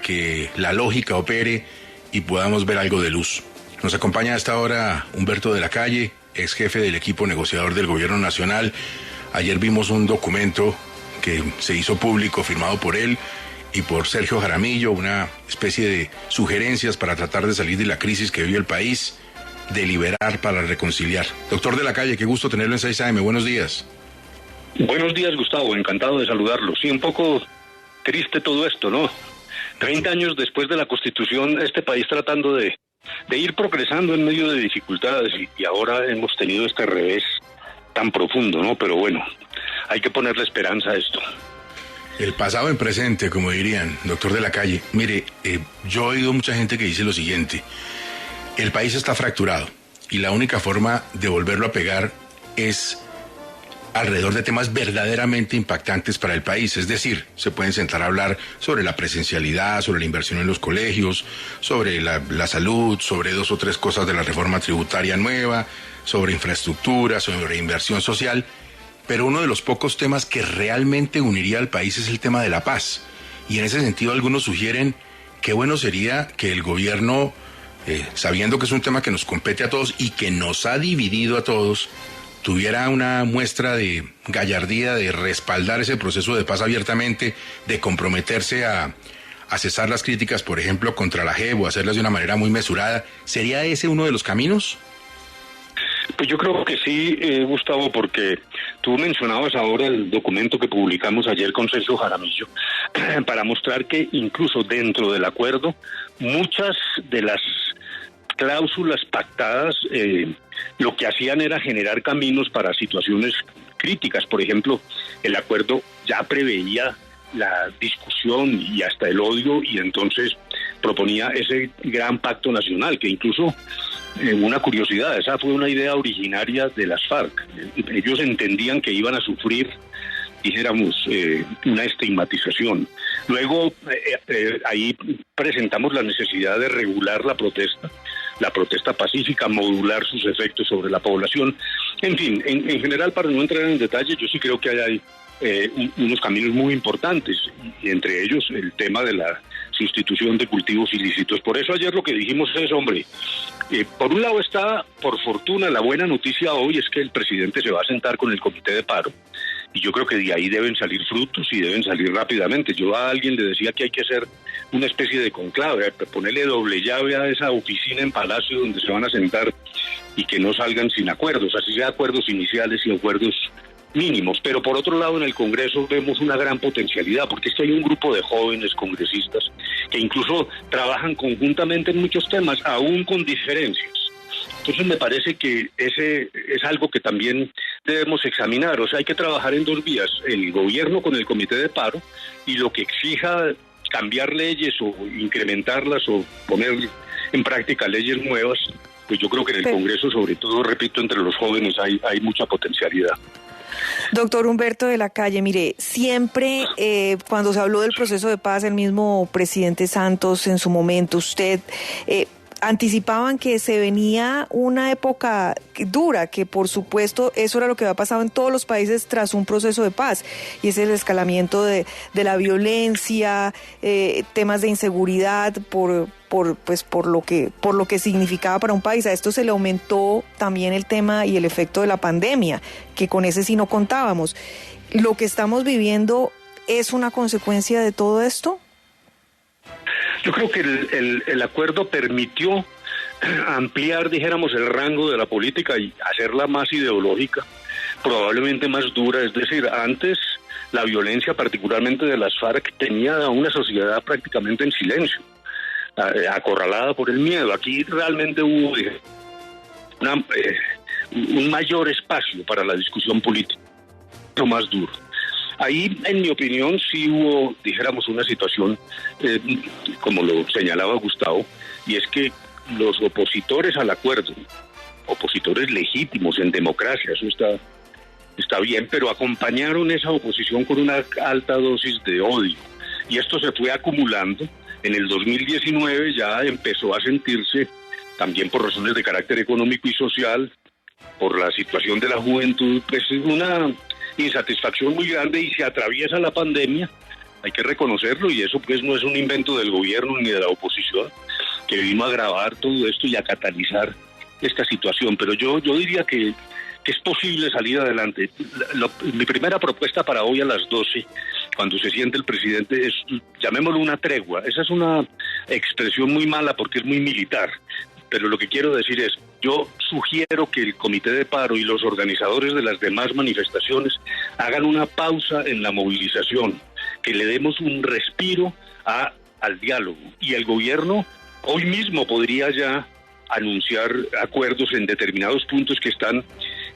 que la lógica opere y podamos ver algo de luz. Nos acompaña a esta hora Humberto de la Calle, ex jefe del equipo negociador del Gobierno Nacional. Ayer vimos un documento que se hizo público, firmado por él y por Sergio Jaramillo, una especie de sugerencias para tratar de salir de la crisis que vive el país, deliberar para reconciliar. Doctor de la Calle, qué gusto tenerlo en 6 AM, buenos días. Buenos días, Gustavo, encantado de saludarlo. Sí, un poco triste todo esto, ¿no? 30 años después de la Constitución, este país tratando de ir progresando en medio de dificultades y ahora hemos tenido este revés tan profundo, ¿no? Pero bueno, hay que ponerle esperanza a esto. El pasado en presente, como dirían, doctor de la Calle. Mire, yo he oído mucha gente que dice lo siguiente: el país está fracturado y la única forma de volverlo a pegar es alrededor de temas verdaderamente impactantes para el país. Es decir, se pueden sentar a hablar sobre la presencialidad, sobre la inversión en los colegios, sobre la salud, sobre 2 o 3 cosas de la reforma tributaria nueva, sobre infraestructura, sobre inversión social. Pero uno de los pocos temas que realmente uniría al país es el tema de la paz. Y en ese sentido algunos sugieren qué bueno sería que el gobierno, sabiendo que es un tema que nos compete a todos y que nos ha dividido a todos, tuviera una muestra de gallardía, de respaldar ese proceso de paz abiertamente, de comprometerse a cesar las críticas, por ejemplo, contra la JEP, o hacerlas de una manera muy mesurada. ¿Sería ese uno de los caminos? Pues yo creo que sí, Gustavo, porque tú mencionabas ahora el documento que publicamos ayer con Sergio Jaramillo, para mostrar que incluso dentro del acuerdo, muchas de las cláusulas pactadas lo que hacían era generar caminos para situaciones críticas. Por ejemplo, el acuerdo ya preveía la discusión y hasta el odio, y entonces proponía ese gran pacto nacional, que incluso, una curiosidad, esa fue una idea originaria de las FARC. Ellos entendían que iban a sufrir, dijéramos, una estigmatización. Luego, ahí presentamos la necesidad de regular la protesta pacífica, modular sus efectos sobre la población. En fin, en general, para no entrar en detalle, yo sí creo que hay unos caminos muy importantes, y entre ellos el tema de la sustitución de cultivos ilícitos. Por eso ayer lo que dijimos es, hombre, por un lado está, por fortuna, la buena noticia hoy es que el presidente se va a sentar con el comité de paro, y yo creo que de ahí deben salir frutos y deben salir rápidamente. Yo a alguien le decía que hay que hacer una especie de conclave, ponerle doble llave a esa oficina en Palacio donde se van a sentar, y que no salgan sin acuerdos, así sea acuerdos iniciales y acuerdos mínimos. Pero por otro lado, en el Congreso vemos una gran potencialidad, porque es que hay un grupo de jóvenes congresistas que incluso trabajan conjuntamente en muchos temas, aún con diferencias. Entonces me parece que ese es algo que también debemos examinar. O sea, hay que trabajar en 2 vías: el gobierno con el comité de paro, y lo que exija cambiar leyes o incrementarlas o poner en práctica leyes nuevas. Pues yo creo que en el Congreso, sobre todo, repito, entre los jóvenes hay mucha potencialidad. Doctor Humberto de la Calle, mire, siempre cuando se habló del proceso de paz, el mismo presidente Santos en su momento, usted anticipaban que se venía una época dura, que por supuesto eso era lo que había pasado en todos los países tras un proceso de paz, y es el escalamiento de la violencia, temas de inseguridad por lo que significaba para un país. A esto se le aumentó también el tema y el efecto de la pandemia, que con ese sí no contábamos. ¿Lo que estamos viviendo es una consecuencia de todo esto? Yo creo que el acuerdo permitió ampliar, dijéramos, el rango de la política y hacerla más ideológica, probablemente más dura. Es decir, antes la violencia, particularmente de las FARC, tenía a una sociedad prácticamente en silencio, acorralada por el miedo. Aquí realmente hubo un mayor espacio para la discusión política, lo más duro. Ahí, en mi opinión, sí hubo, dijéramos, una situación, como lo señalaba Gustavo, y es que los opositores al acuerdo, opositores legítimos en democracia, eso está bien, pero acompañaron esa oposición con una alta dosis de odio. Y esto se fue acumulando. En el 2019 ya empezó a sentirse, también por razones de carácter económico y social, por la situación de la juventud, pues una insatisfacción muy grande, y se atraviesa la pandemia hay que reconocerlo, y eso pues no es un invento del gobierno ni de la oposición, que vino a agravar todo esto y a catalizar esta situación. Pero yo diría que es posible salir adelante. Mi primera propuesta para hoy a las 12, cuando se siente el presidente, es, llamémoslo una tregua. Esa es una expresión muy mala porque es muy militar, pero lo que quiero decir es, yo sugiero que el Comité de Paro y los organizadores de las demás manifestaciones hagan una pausa en la movilización, que le demos un respiro al diálogo, y el gobierno hoy mismo podría ya anunciar acuerdos en determinados puntos que están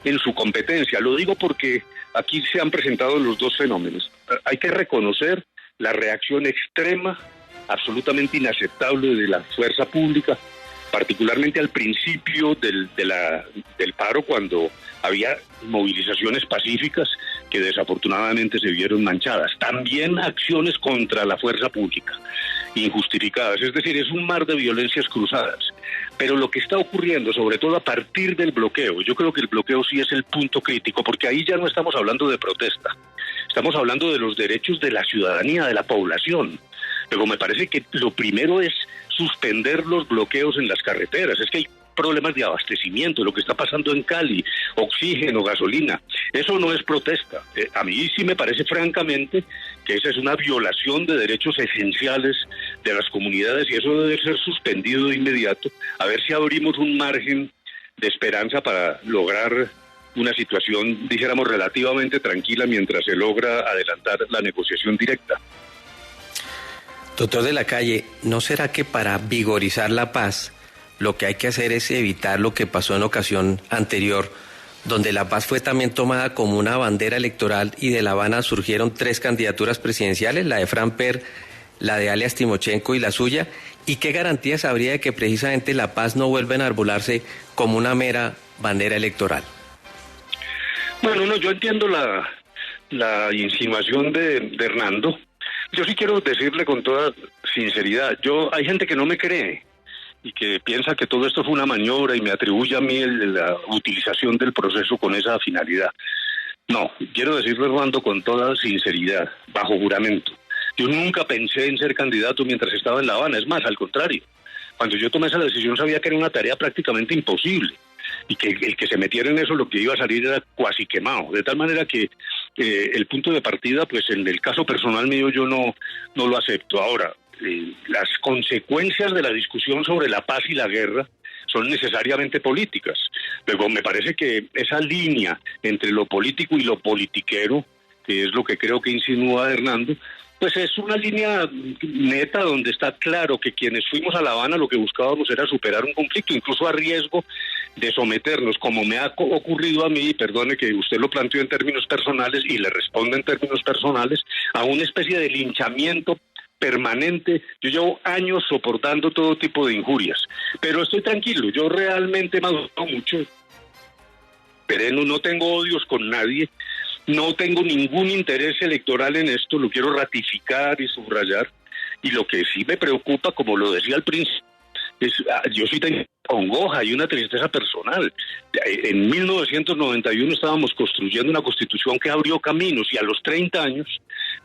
en su competencia. Lo digo porque aquí se han presentado los dos fenómenos. Hay que reconocer la reacción extrema, absolutamente inaceptable de la fuerza pública, particularmente al principio del paro, cuando había movilizaciones pacíficas que desafortunadamente se vieron manchadas. También acciones contra la fuerza pública, injustificadas. Es decir, es un mar de violencias cruzadas. Pero lo que está ocurriendo, sobre todo a partir del bloqueo, yo creo que el bloqueo sí es el punto crítico, porque ahí ya no estamos hablando de protesta, estamos hablando de los derechos de la ciudadanía, de la población. Pero me parece que lo primero es suspender los bloqueos en las carreteras. Es que hay problemas de abastecimiento, lo que está pasando en Cali, oxígeno, gasolina. Eso no es protesta. A mí sí me parece francamente que esa es una violación de derechos esenciales de las comunidades, y eso debe ser suspendido de inmediato, a ver si abrimos un margen de esperanza para lograr una situación, dijéramos, relativamente tranquila mientras se logra adelantar la negociación directa. Doctor de la Calle, ¿no será que para vigorizar la paz lo que hay que hacer es evitar lo que pasó en ocasión anterior, donde la paz fue también tomada como una bandera electoral y de La Habana surgieron 3 candidaturas presidenciales, la de Fran Per, la de alias Timochenko y la suya? ¿Y qué garantías habría de que precisamente la paz no vuelva a enarbolarse como una mera bandera electoral? Bueno, no, yo entiendo la insinuación de Hernando. Yo sí quiero decirle con toda sinceridad, hay gente que no me cree y que piensa que todo esto fue una maniobra y me atribuye a mí la utilización del proceso con esa finalidad. No, quiero decirle, Hernando, con toda sinceridad, bajo juramento. Yo nunca pensé en ser candidato mientras estaba en La Habana, es más, al contrario. Cuando yo tomé esa decisión sabía que era una tarea prácticamente imposible y que el que se metiera en eso lo que iba a salir era cuasi quemado, de tal manera que el punto de partida, pues en el caso personal mío yo no lo acepto. Ahora, las consecuencias de la discusión sobre la paz y la guerra son necesariamente políticas. Luego me parece que esa línea entre lo político y lo politiquero, que es lo que creo que insinúa Hernando, pues es una línea neta donde está claro que quienes fuimos a La Habana lo que buscábamos era superar un conflicto, incluso a riesgo de someternos, como me ha ocurrido a mí, y perdone que usted lo planteó en términos personales y le respondo en términos personales, a una especie de linchamiento permanente. Yo llevo años soportando todo tipo de injurias, pero estoy tranquilo, yo realmente me he madurado mucho, pero no tengo odios con nadie. No tengo ningún interés electoral en esto, lo quiero ratificar y subrayar. Y lo que sí me preocupa, como lo decía al principio, es yo sí tengo congoja y una tristeza personal. En 1991 estábamos construyendo una constitución que abrió caminos, y a los 30 años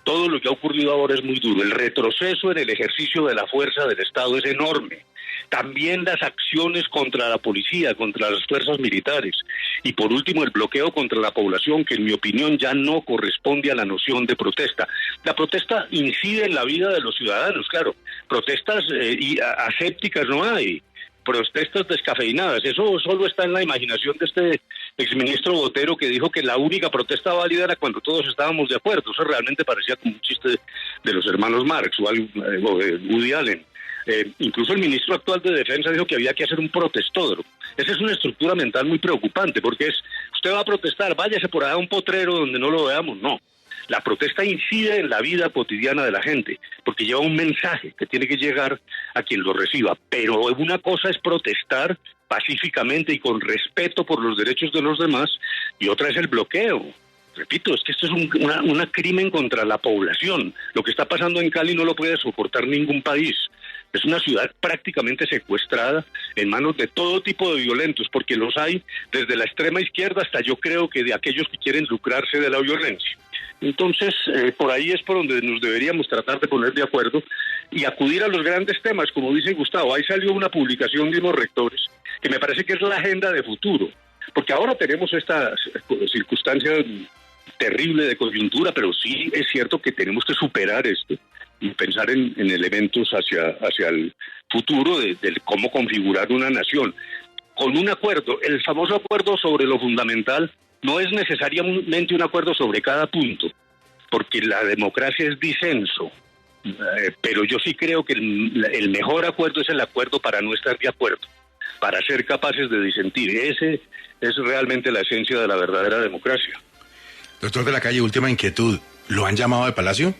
todo lo que ha ocurrido ahora es muy duro. El retroceso en el ejercicio de la fuerza del Estado es enorme. También las acciones contra la policía, contra las fuerzas militares. Y por último, el bloqueo contra la población, que en mi opinión ya no corresponde a la noción de protesta. La protesta incide en la vida de los ciudadanos, claro. Protestas asépticas no hay. Protestas descafeinadas. Eso solo está en la imaginación de este exministro Botero, que dijo que la única protesta válida era cuando todos estábamos de acuerdo. Eso realmente parecía como un chiste de los hermanos Marx o de Woody Allen. Incluso el ministro actual de Defensa dijo que había que hacer un protestódromo. Esa es una estructura mental muy preocupante, porque usted va a protestar, váyase por allá a un potrero donde no lo veamos. No, la protesta incide en la vida cotidiana de la gente, porque lleva un mensaje que tiene que llegar a quien lo reciba. Pero una cosa es protestar pacíficamente y con respeto por los derechos de los demás, y otra es el bloqueo. Repito, es que esto es un crimen contra la población. Lo que está pasando en Cali no lo puede soportar ningún país. Es una ciudad prácticamente secuestrada en manos de todo tipo de violentos, porque los hay desde la extrema izquierda hasta yo creo que de aquellos que quieren lucrarse de la violencia. Entonces, por ahí es por donde nos deberíamos tratar de poner de acuerdo y acudir a los grandes temas, como dice Gustavo. Ahí salió una publicación de unos rectores que me parece que es la agenda de futuro, porque ahora tenemos esta circunstancia terrible de coyuntura, pero sí es cierto que tenemos que superar esto y pensar en elementos hacia el futuro de cómo configurar una nación. Con un acuerdo, el famoso acuerdo sobre lo fundamental, no es necesariamente un acuerdo sobre cada punto, porque la democracia es disenso, pero yo sí creo que el mejor acuerdo es el acuerdo para no estar de acuerdo, para ser capaces de disentir. Ese es realmente la esencia de la verdadera democracia. Doctor de la Calle, última inquietud. ¿Lo han llamado de Palacio?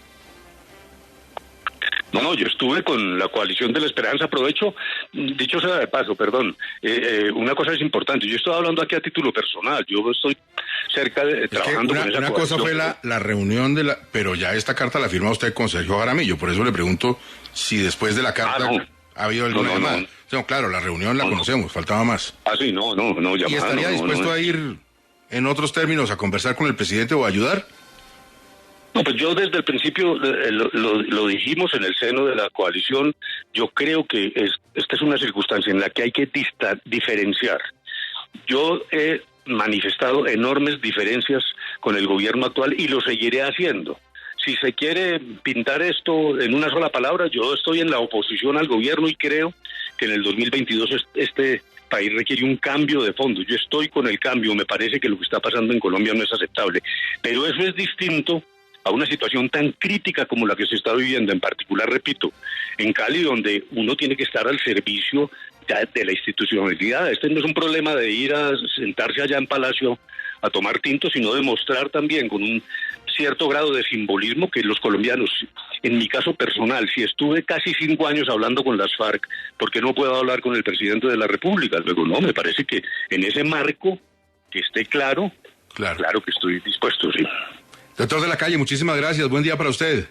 No, yo estuve con la coalición de la esperanza. Aprovecho, dicho sea de paso, perdón, una cosa es importante. Yo estoy hablando aquí a título personal. Yo estoy cerca de trabajando con esa una coalición. cosa fue la reunión pero ya esta carta la firma usted con Sergio Jaramillo. Por eso le pregunto si después de la carta ha habido alguna llamada. No, claro, la reunión la conocemos, faltaba más. Sí, no, llamada. ¿Y estaría dispuesto a ir, en otros términos, a conversar con el presidente o a ayudar? No, pues yo desde el principio lo dijimos en el seno de la coalición. Yo creo que esta es una circunstancia en la que hay que diferenciar. Yo he manifestado enormes diferencias con el gobierno actual y lo seguiré haciendo. Si se quiere pintar esto en una sola palabra, yo estoy en la oposición al gobierno y creo que en el 2022 este país requiere un cambio de fondo. Yo estoy con el cambio, me parece que lo que está pasando en Colombia no es aceptable, pero eso es distinto a una situación tan crítica como la que se está viviendo, en particular, repito, en Cali, donde uno tiene que estar al servicio de la institucionalidad. Este no es un problema de ir a sentarse allá en Palacio a tomar tinto, sino de mostrar también con un cierto grado de simbolismo que los colombianos, en mi caso personal, si estuve casi 5 años hablando con las FARC, ¿por qué no puedo hablar con el presidente de la República? Luego, no, me parece que en ese marco, que esté claro que estoy dispuesto, sí. Doctor de la Calle, muchísimas gracias. Buen día para usted.